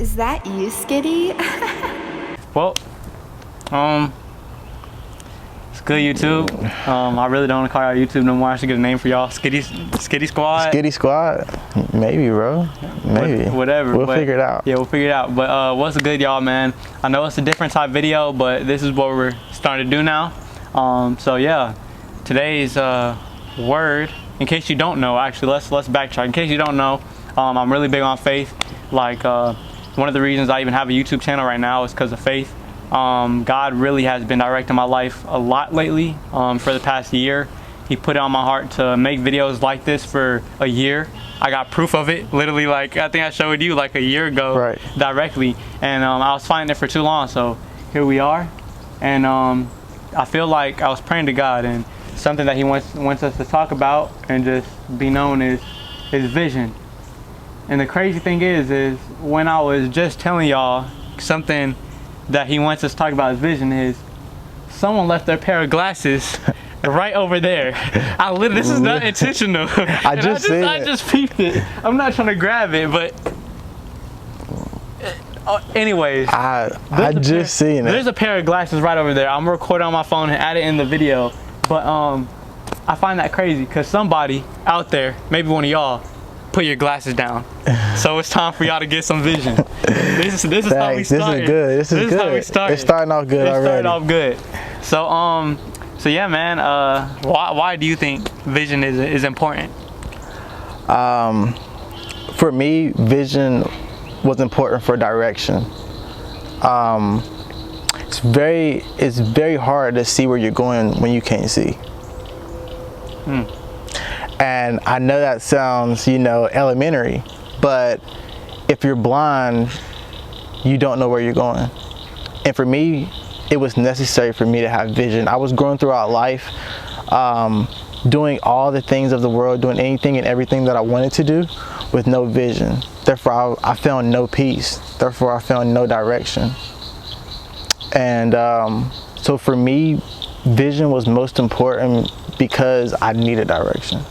Is that you, Skitty? Well, it's good, YouTube. I really don't want to call y'all YouTube no more. I should get a name for y'all. Skitty Squad. Skitty Squad? Maybe, bro. Maybe. Whatever. We'll figure it out. Yeah, we'll figure it out. But what's good, y'all, man? I know it's a different type video, but this is what we're starting to do now. So yeah, today's word, in case you don't know, actually, let's backtrack. In case you don't know, I'm really big on faith. Like, one of the reasons I even have a YouTube channel right now is because of faith. God really has been directing my life a lot lately. For the past year, He put it on my heart to make videos like this for a year. I got proof of it, literally, like I think I showed you like a year ago, right, directly. And I was finding it for too long, so here we are. And I feel like I was praying to God, and something that He wants us to talk about and just be known is vision. And the crazy thing is when I was just telling y'all something that He wants us to talk about his vision, is someone left their pair of glasses right over there. This is not intentional. I just peeped it. I'm not trying to grab it, but anyways, I just seen it. There's a pair of glasses right over there. I'm gonna record on my phone and add it in the video. But I find that crazy because somebody out there, maybe one of y'all, put your glasses down. So it's time for y'all to get some vision. This is how we started. This is good. How we started. It's starting off good already. Started off good. So yeah, man. Why do you think vision is important? For me, vision was important for direction. It's very hard to see where you're going when you can't see. And I know that sounds, elementary, but if you're blind, you don't know where you're going. And for me, it was necessary for me to have vision. I was growing throughout life, doing all the things of the world, doing anything and everything that I wanted to do with no vision. Therefore, I found no peace. Therefore, I found no direction. And so for me, vision was most important because I needed direction.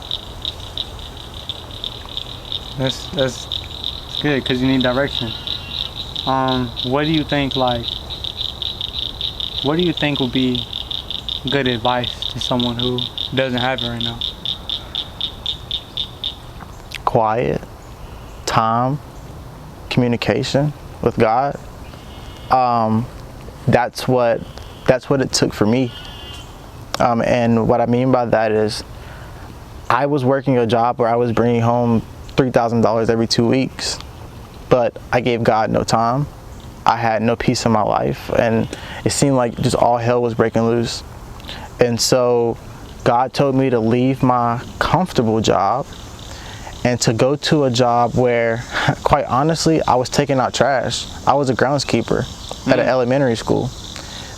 That's good, because you need direction. What do you think would be good advice to someone who doesn't have it right now? Quiet, time, communication with God. That's what it took for me. And what I mean by that is, I was working a job where I was bringing home $3,000 every 2 weeks, but I gave God no time. I had no peace in my life, and it seemed like just all hell was breaking loose. And so God told me to leave my comfortable job and to go to a job where, quite honestly, I was taking out trash. I was a groundskeeper at an elementary school,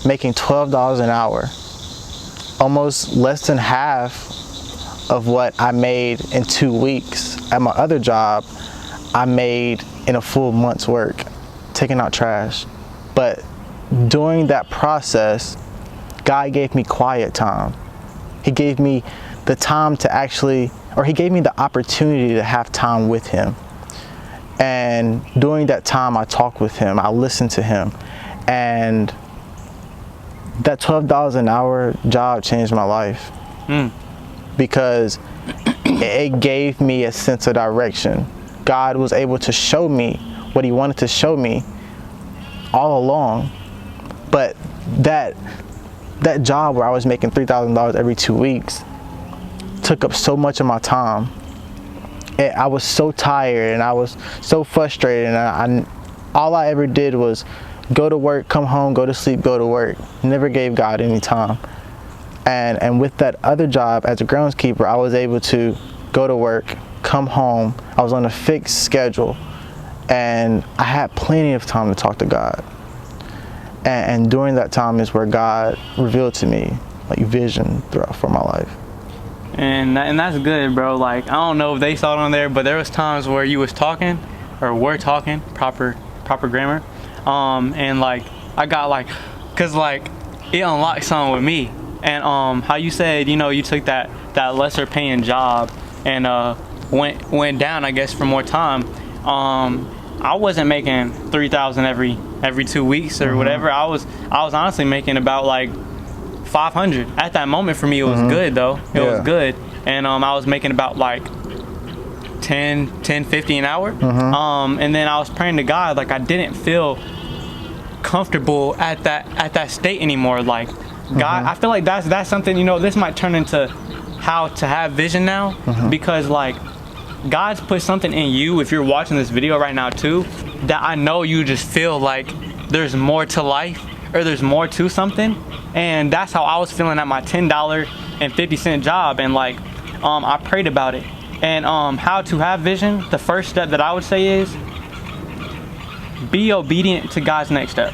making $12 an hour, almost less than half of what I made in 2 weeks at my other job. I made in a full month's work, taking out trash. But during that process, God gave me quiet time. He gave me the time to He gave me the opportunity to have time with Him. And during that time, I talked with Him, I listened to Him. And that $12 an hour job changed my life. Because it gave me a sense of direction. God was able to show me what He wanted to show me all along. But that job where I was making $3,000 every 2 weeks took up so much of my time. And I was so tired and I was so frustrated, and all I ever did was go to work, come home, go to sleep, go to work. Never gave God any time. And with that other job as a groundskeeper, I was able to go to work, come home. I was on a fixed schedule, and I had plenty of time to talk to God. And during that time is where God revealed to me vision for my life. And that's good, bro. Like, I don't know if they saw it on there, but there was times where you was talking, or were talking, proper grammar, and like I got cause it unlocked something with me. And how you said, you took that lesser paying job and went down, I guess, for more time. I wasn't making 3,000 every 2 weeks or whatever. I was honestly making about like 500 at that moment. For me, it was good though. It was good, and I was making about like 10.50 an hour. And then I was praying to God, like I didn't feel comfortable at that state anymore. Like God, I feel like that's something, you know, this might turn into how to have vision now, because like God's put something in you, if you're watching this video right now too, that I know you just feel like there's more to life, or there's more to something. And that's how I was feeling at my $10.50 job. And like I prayed about it. And how to have vision, the first step that I would say is be obedient to God's next step.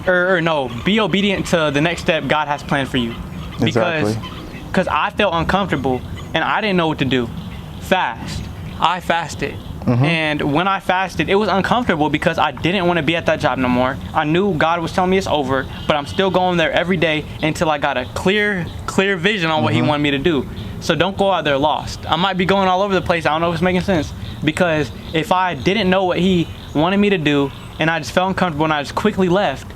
Or no, be obedient to the next step God has planned for you. Because I felt uncomfortable and I didn't know what to do. Fast. I fasted. And when I fasted, it was uncomfortable because I didn't want to be at that job no more. I knew God was telling me it's over, but I'm still going there every day until I got a clear vision on what He wanted me to do. So don't go out there lost. I might be going all over the place. I don't know if it's making sense. Because if I didn't know what He wanted me to do and I just felt uncomfortable and I just quickly left,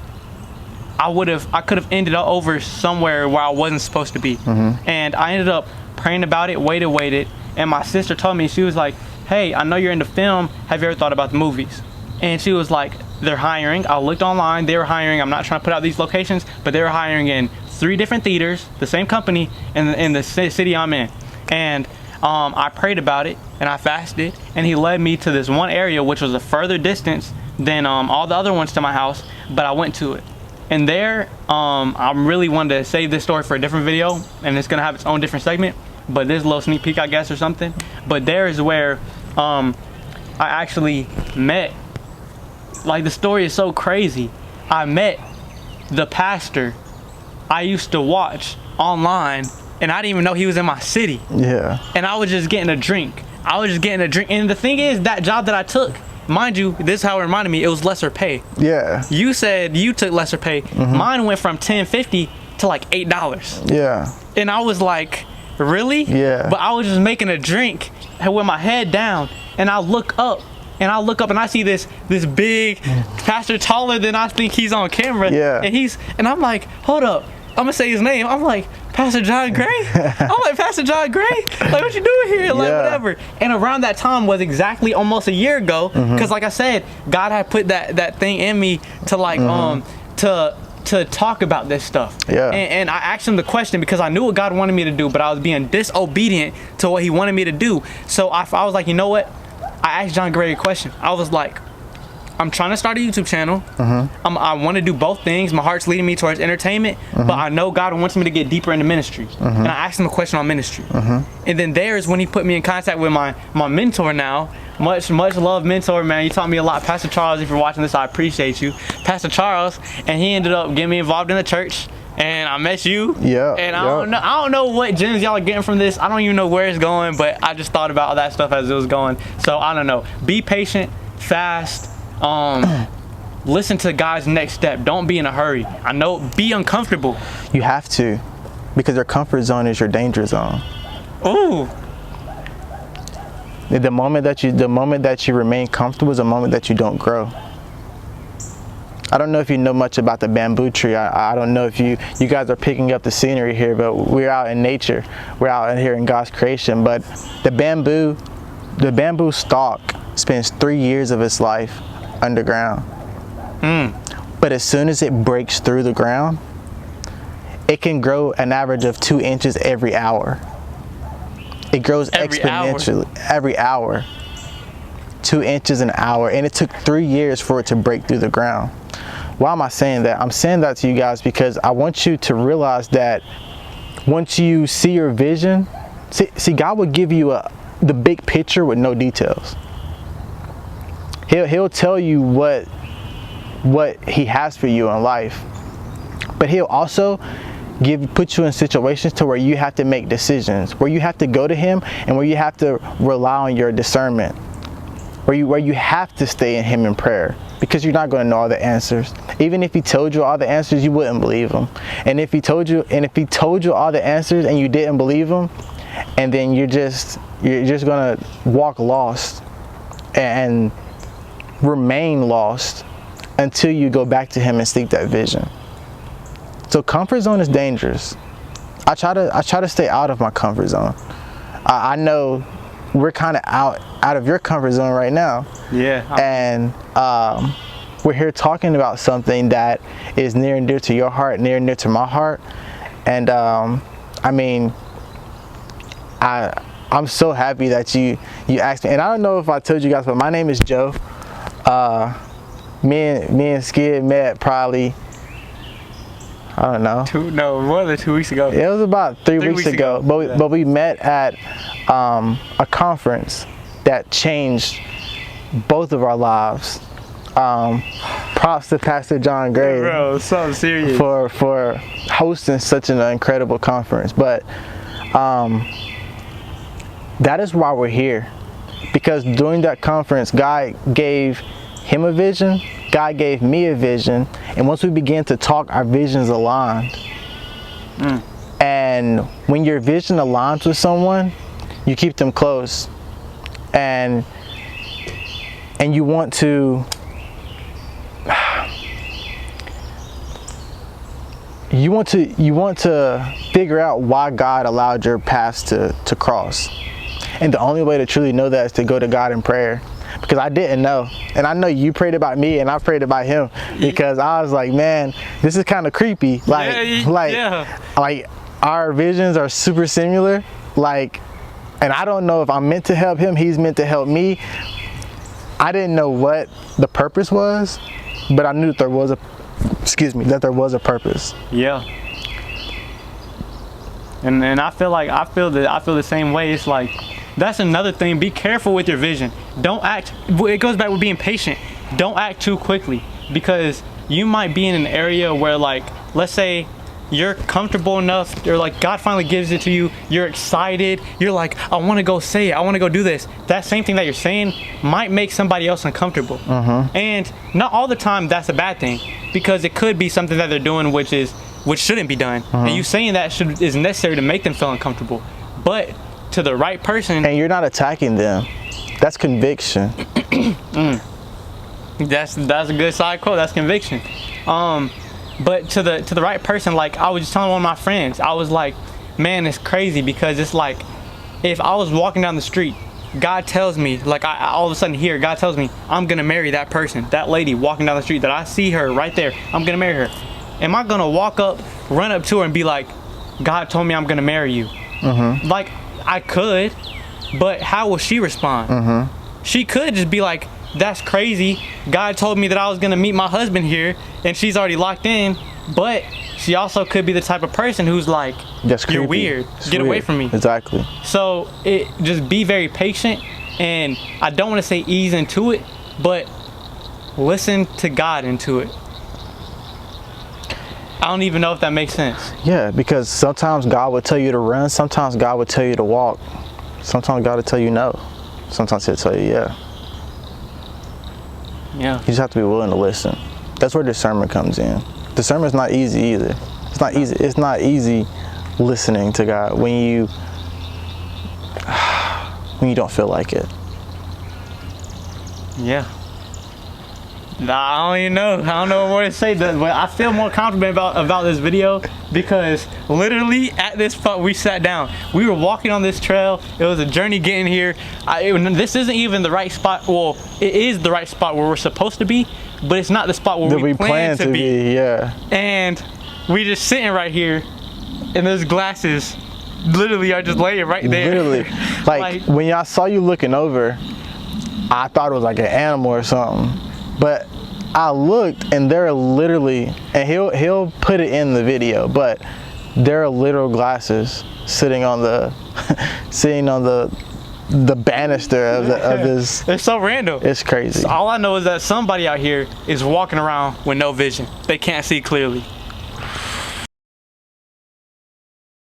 I could have ended up over somewhere where I wasn't supposed to be. And I ended up praying about it, waited. And my sister told me, she was like, hey, I know you're into film. Have you ever thought about the movies? And she was like, they're hiring. I looked online. They were hiring. I'm not trying to put out these locations, but they were hiring in 3 different theaters, the same company in the city I'm in. And I prayed about it and I fasted, and He led me to this one area, which was a further distance than all the other ones to my house, but I went to it. And there, I really wanted to save this story for a different video, and it's gonna have its own different segment, but this is a little sneak peek, I guess, or something. But there is where I actually met, like, the story is so crazy. I met the pastor I used to watch online, and I didn't even know he was in my city. Yeah. And I was just getting a drink. And the thing is, that job that I took, mind you, this is how it reminded me, it was lesser pay. Yeah. You said you took lesser pay. Mine went from $10.50 to like $8. Yeah. And I was like, really? Yeah. But I was just making a drink with my head down, and I look up and I see this big pastor, taller than I think he's on camera. Yeah. And I'm like, hold up, I'm gonna say his name. I'm like, Pastor John Gray? I'm like, Pastor John Gray? Like, what you doing here? Like, whatever. And around that time was exactly almost a year ago, because like I said, God had put that thing in me to like to talk about this stuff. Yeah. And I asked Him the question because I knew what God wanted me to do, but I was being disobedient to what He wanted me to do. So I was like, you know what? I asked John Gray a question. I was like, I'm trying to start a YouTube channel. I want to do both things. My heart's leading me towards entertainment, but I know God wants me to get deeper into ministry. And I asked Him a question on ministry. And then there's when He put me in contact with my mentor now. Much love, mentor, man. You taught me a lot. Pastor Charles, if you're watching this, I appreciate you. Pastor Charles, and he ended up getting me involved in the church. And I met you. Yeah. And I don't know what gems y'all are getting from this. I don't even know where it's going, but I just thought about all that stuff as it was going. So I don't know. Be patient, fast. Listen to God's next step. Don't be in a hurry. I know, be uncomfortable. You have to, because your comfort zone is your danger zone. Ooh. The moment that you remain comfortable is the moment that you don't grow. I don't know if you know much about the bamboo tree. I don't know if you guys are picking up the scenery here, but we're out in nature. We're out here in God's creation. But the bamboo stalk spends 3 years of its life underground. But as soon as it breaks through the ground, it can grow an average of 2 inches every hour. It grows exponentially every hour. 2 inches an hour, and it took 3 years for it to break through the ground. Why am I saying that? I'm saying that to you guys because I want you to realize that once you see your vision, see God will give you the big picture with no details. He'll tell you what He has for you in life, but He'll also put you in situations to where you have to make decisions, where you have to go to Him, and where you have to rely on your discernment, where you have to stay in Him in prayer, because you're not going to know all the answers. Even if He told you all the answers, you wouldn't believe Him. And if He told you all the answers and you didn't believe Him, and then you're just going to walk lost and remain lost until you go back to him and seek that vision. So comfort zone is dangerous. I try to stay out of my comfort zone. I know we're kind of out of your comfort zone right now. Yeah. And we're here talking about something that is near and dear to your heart, near and dear to my heart. And I mean, I'm so happy that you asked me. And I don't know if I told you guys, but my name is Joe. Me and Skid met probably, I don't know. More than 2 weeks ago. It was about three weeks ago. But we met at a conference that changed both of our lives. Props to Pastor John Gray, bro, so serious, for hosting such an incredible conference. But that is why we're here, because during that conference, God gave him a vision, God gave me a vision, and once we began to talk, our visions aligned. And when your vision aligns with someone, you keep them close, and you want to figure out why God allowed your paths to cross. And the only way to truly know that is to go to God in prayer. Because I didn't know. And I know you prayed about me and I prayed about him, because I was like, man, this is kind of creepy. Like our visions are super similar. Like, and I don't know if I'm meant to help him, he's meant to help me. I didn't know what the purpose was, but I knew that there was a purpose. Yeah. And I feel the same way. It's like, that's another thing. Be careful with your vision. Don't act. It goes back with being patient. Don't act too quickly, because you might be in an area where, like, let's say you're comfortable enough, or like God finally gives it to you, you're excited, you're like, I want to go say it, I want to go do this. That same thing that you're saying might make somebody else uncomfortable. And not all the time that's a bad thing, because it could be something that they're doing which shouldn't be done. And you saying that is necessary to make them feel uncomfortable. But to the right person, and you're not attacking them, that's conviction. That's a good side quote. That's conviction. But to the right person, like I was just telling one of my friends, I was like, man, it's crazy, because it's like, if I was walking down the street, God tells me, like I all of a sudden hear God tells me, I'm gonna marry that person, that lady walking down the street, that I see her right there, I'm gonna marry her. Am I gonna run up to her and be like, God told me I'm gonna marry you? Like, I could, but how will she respond? She could just be like, that's crazy, God told me that I was gonna meet my husband here, and she's already locked in. But she also could be the type of person who's like, you're weird, get away from me. Exactly. So just be very patient, and I don't want to say ease into it, but listen to God into it. I don't even know if that makes sense. Yeah, because sometimes God will tell you to run, sometimes God will tell you to walk, sometimes God will tell you no, sometimes he'll tell you yeah. You just have to be willing to listen. That's where discernment comes in. Discernment's not easy either. It's not easy listening to God when you don't feel like it. Yeah. Nah, I don't even know. I don't know what to say, but I feel more confident about this video, because literally at this spot we sat down. We were walking on this trail. It was a journey getting here. This isn't even the right spot. Well, it is the right spot where we're supposed to be, but it's not the spot where we plan to be. Yeah. And we just sitting right here, and those glasses literally are just laying right there. Literally. Like when I saw you looking over, I thought it was like an animal or something. But I looked, and there are literally, and he'll put it in the video, but there are literal glasses sitting on the banister of this. It's so random. It's crazy. All I know is that somebody out here is walking around with no vision. They can't see clearly.